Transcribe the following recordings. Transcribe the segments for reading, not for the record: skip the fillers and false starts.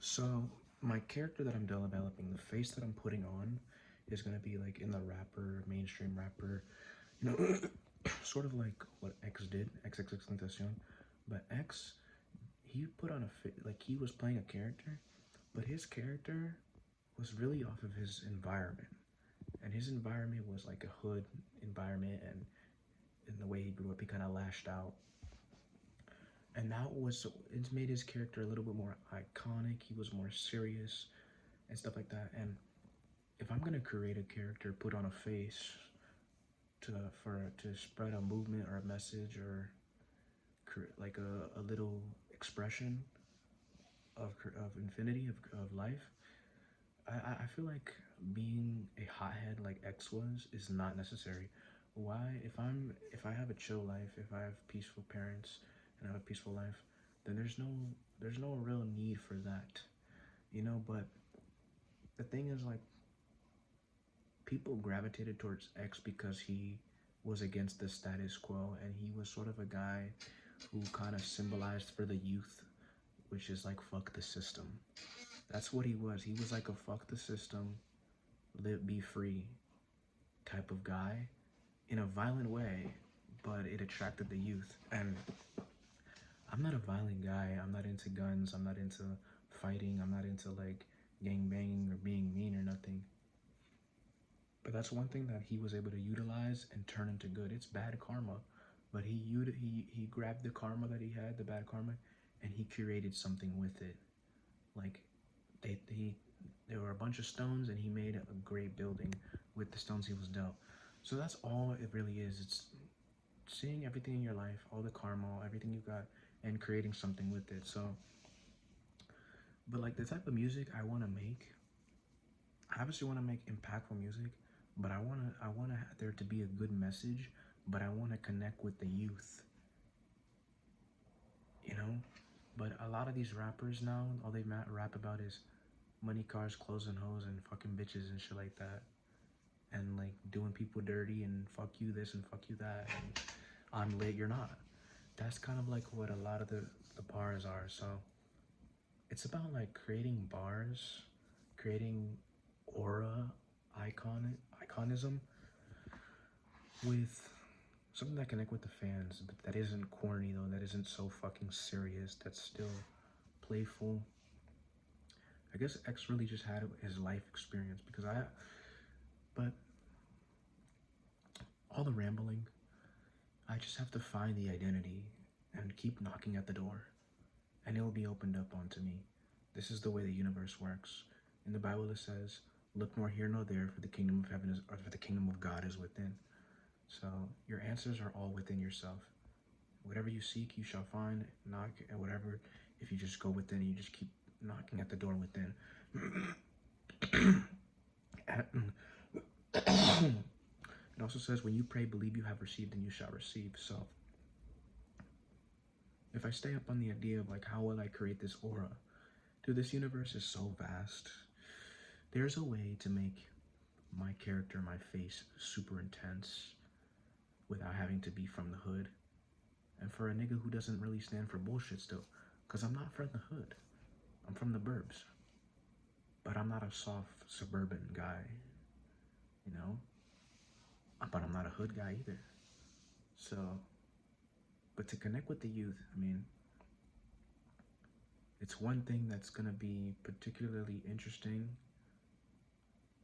So my character that I'm developing, the face that I'm putting on, is gonna be like in the rapper, mainstream rapper, you know, sort of like what X did, XXXTentacion. But X, he put on a fit, like he was playing a character, but his character was really off of his environment, and his environment was like a hood environment, and in the way he grew up, he kind of lashed out, and that was it's made his character a little bit more iconic. He was more serious and stuff like that. And if I'm gonna create a character, put on a face to to spread a movement or a message or like a little expression of infinity of life, I feel like being a hothead like X was is not necessary. Why? If I have a chill life, if I have peaceful parents and I have a peaceful life, then there's no real need for that, you know. But the thing is, like, people gravitated towards X because he was against the status quo, and he was sort of a guy who kind of symbolized for the youth, which is like fuck the system. That's what he was. He was like a fuck the system, live be free type of guy in a violent way, but it attracted the youth. And I'm not a violent guy. I'm not into guns. I'm not into fighting. I'm not into like gang banging or being mean or nothing. But that's one thing that he was able to utilize and turn into good. It's bad karma, but he grabbed the karma that he had, the bad karma, and he created something with it. Like he there were a bunch of stones, and he made a great building with the stones he was dealt. So that's all it really is. It's seeing everything in your life, all the karma, everything you got, and creating something with it. So, but like the type of music I want to make, I obviously want to make impactful music, but I want there to be a good message, but I want to connect with the youth, you know. But a lot of these rappers now, all they rap about is money, cars, clothes, and hoes, and fucking bitches and shit like that, and like doing people dirty and fuck you this and fuck you that, and I'm lit, you're not. That's kind of like what a lot of the bars are. So it's about like creating bars, creating aura, iconism with something that connect with the fans, but that isn't corny though. That isn't so fucking serious. That's still playful. I guess X really just had his life experience because but all the rambling, I just have to find the identity and keep knocking at the door, and it will be opened up onto me. This is the way the universe works. In the Bible, it says, "Look nor hear nor there, for the kingdom of heaven is, or for the kingdom of God is within." So your answers are all within yourself. Whatever you seek, you shall find. Knock at whatever. If you just go within, you just keep knocking at the door within. It also says, when you pray, believe you have received and you shall receive. So if I stay up on the idea of like, how will I create this aura? Dude, this universe is so vast. There's a way to make my character, my face, super intense without having to be from the hood. And for a nigga who doesn't really stand for bullshit still, because I'm not from the hood. I'm from the burbs. But I'm not a soft suburban guy, you know? But I'm not a hood guy either. So, but to connect with the youth, I mean, it's one thing that's gonna be particularly interesting.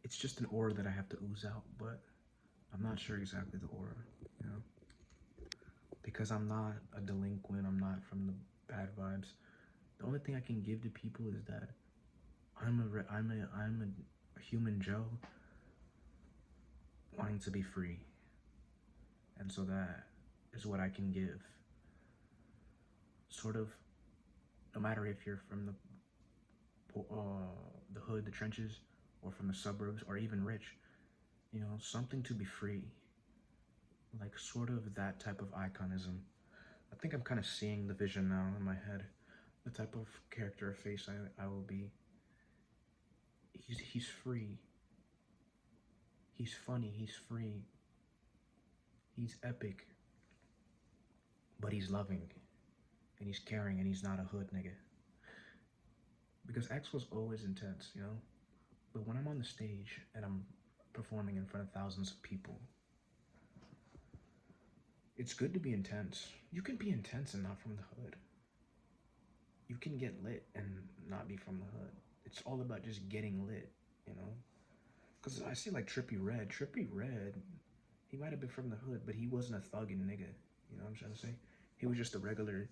It's just an aura that I have to ooze out, but I'm not sure exactly the aura, you know? Because I'm not a delinquent, I'm not from the bad vibes. The only thing I can give to people is that I'm a human Joe wanting to be free, and so that is what I can give. Sort of, no matter if you're from the hood, the trenches, or from the suburbs, or even rich, you know, something to be free, like sort of that type of iconism. I think I'm kind of seeing the vision now in my head, the type of character or face I will be. He's free. He's funny. He's free. He's epic. But he's loving, and he's caring, and he's not a hood nigga. because X was always intense, you know. But when I'm on the stage and I'm performing in front of thousands of people, it's good to be intense. You can be intense and not from the hood. You can get lit and not be from the hood. It's all about just getting lit, you know? Because I see like Trippy Red. Trippy Red, he might have been from the hood, but he wasn't a thuggin' nigga. You know what I'm trying to say? He was just a regular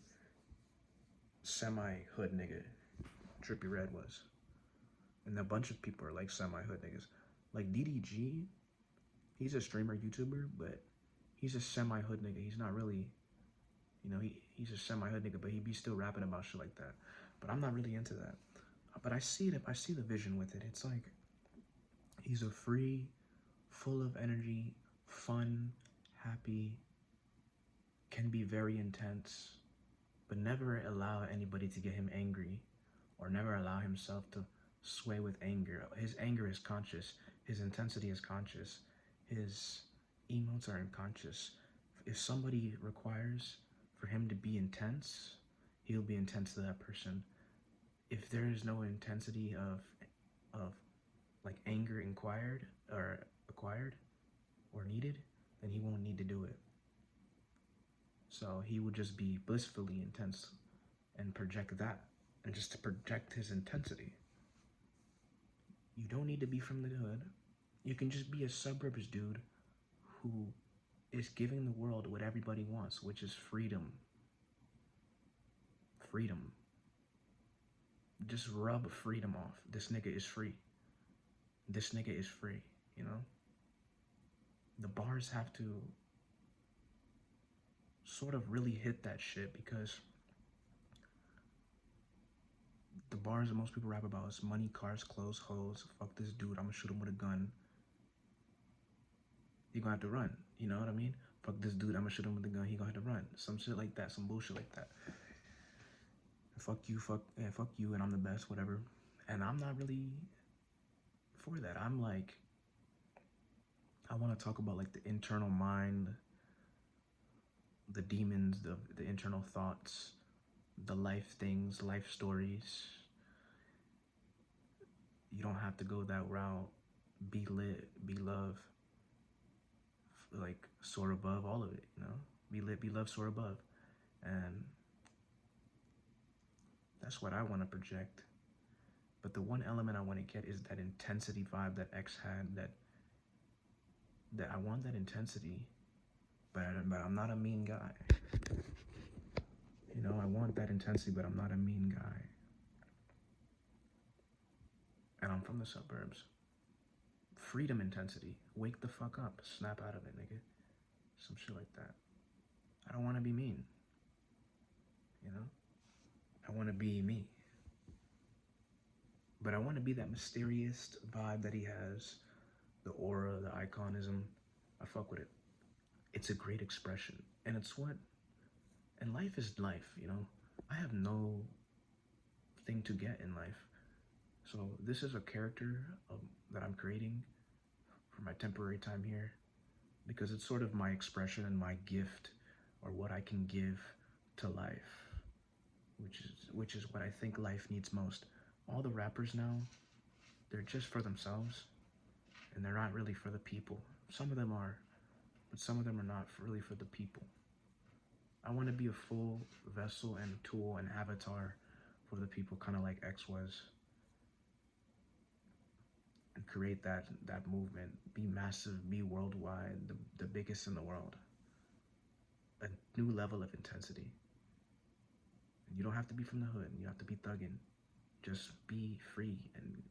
semi-hood nigga. Trippy Red was. And a bunch of people are like semi-hood niggas. Like DDG, he's a streamer, YouTuber, but he's a semi-hood nigga. He's not really, you know, he's a semi-hood nigga, but he be still rapping about shit like that. But I'm not really into that. But I see the vision with it. It's like, he's a free, full of energy, fun, happy, can be very intense, but never allow anybody to get him angry or never allow himself to sway with anger. His anger is conscious. His intensity is conscious. His emotes are unconscious. If somebody requires for him to be intense, he'll be intense to that person. If there is no intensity of like anger acquired or needed, then he won't need to do it. So he would just be blissfully intense and project that, and just to project his intensity. You don't need to be from the hood. You can just be a suburbs dude who is giving the world what everybody wants, which is freedom. Freedom. Just rub freedom off. This nigga is free. This nigga is free, you know? The bars have to sort of really hit that shit, because the bars that most people rap about is money, cars, clothes, hoes. Fuck this dude, I'm gonna shoot him with a gun. He gonna have to run, you know what I mean? Fuck this dude, I'm gonna shoot him with a gun. He gonna have to run. Some shit like that, some bullshit like that. Fuck you, and I'm the best, whatever. And I'm not really for that. I'm like, I want to talk about like the internal mind, the demons, the internal thoughts, the life things, life stories. You don't have to go that route. Be lit, be love, like soar above all of it, you know? Be lit, be love, soar above. And that's what I want to project. But the one element I want to get is that intensity vibe that X had, that I want that intensity, but I'm not a mean guy. You know, I want that intensity, but I'm not a mean guy. And I'm from the suburbs. Freedom intensity. Wake the fuck up. Snap out of it, nigga. Some shit like that. I don't want to be mean. You know? I want to be me. But I want to be that mysterious vibe that he has. The aura, the iconism. I fuck with it. It's a great expression. And it's what... And life is life, you know? I have no thing to get in life. So this is a character that I'm creating for my temporary time here, because it's sort of my expression and my gift, or what I can give to life, which is what I think life needs most. All the rappers now, they're just for themselves, and they're not really for the people. Some of them are, but some of them are not really for the people. I want to be a full vessel and tool and avatar for the people, kind of like X was, and create that movement. Be massive, be worldwide, the biggest in the world. A new level of intensity. You don't have to be from the hood. You have to be thugging. Just be free and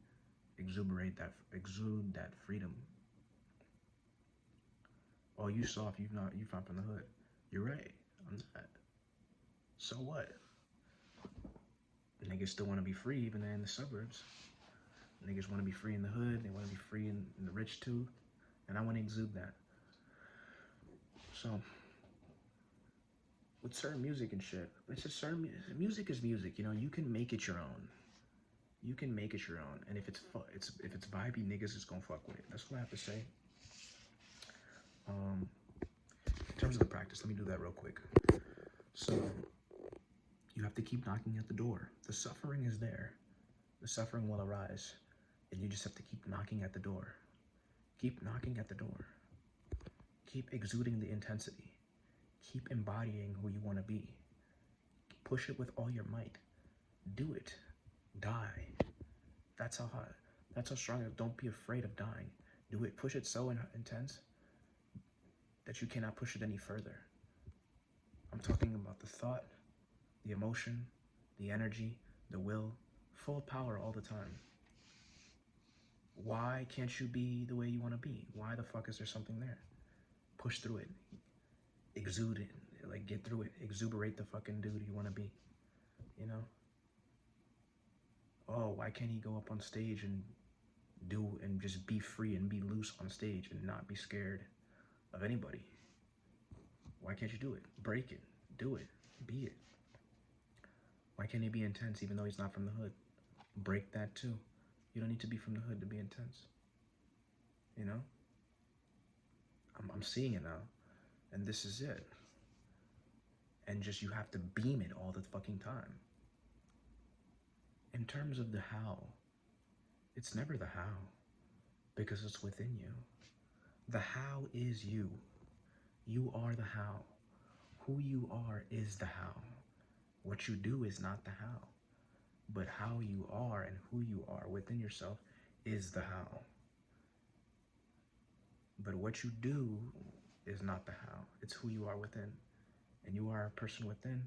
exude that freedom. Oh, you soft, you're not from the hood. You're right, I'm not. So what? Niggas still want to be free, even in the suburbs. Niggas want to be free in the hood. They want to be free in the rich too. And I want to exude that. So, with certain music and shit, it's just certain music is music. You know, you can make it your own. You can make it your own. And if it's vibey, niggas is gonna fuck with it. That's what I have to say. In terms of the practice, let me do that real quick. So, you have to keep knocking at the door. The suffering is there. the suffering will arise, and you just have to keep knocking at the door. Keep knocking at the door. Keep exuding the intensity. Keep embodying who you want to be. Push it with all your might. Do it. Die. That's how hot. That's how strong. Don't be afraid of dying. Do it. Push it so intense that you cannot push it any further. I'm talking about the thought, the emotion, the energy, the will, full power all the time. Why can't you be the way you want to be? Why the fuck is there something there? Push through it. Exude it. Like, get through it. Exuberate the fucking dude you want to be. You know? Oh, why can't he go up on stage and just be free and be loose on stage and not be scared of anybody? Why can't you do it? Break it. Do it. Be it. Why can't he be intense even though he's not from the hood? Break that too. You don't need to be from the hood to be intense. You know? I'm seeing it now. And this is it. And just you have to beam it all the fucking time. In terms of the how, it's never the how, because it's within you. The how is you. You are the how. Who you are is the how. What you do is not the how, but how you are and who you are within yourself is the how. But what you do is not the how. It's who you are within. And you are a person within,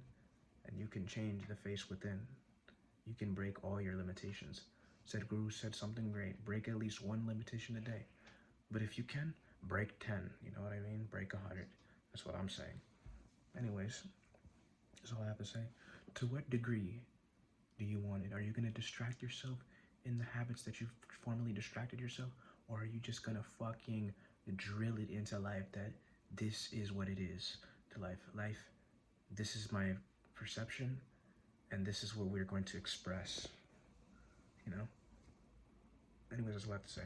and you can change the face within. You can break all your limitations. Sadhguru said something great. Break at least one limitation a day. But if you can, break 10. You know what I mean? Break 100. That's what I'm saying. Anyways, that's all I have to say. To what degree do you want it? Are you going to distract yourself in the habits that you've formerly distracted yourself? Or are you just going to fucking drill it into life that this is what it is to life? Life, this is my perception, and this is what we're going to express. You know? Anyways, that's all I have to say.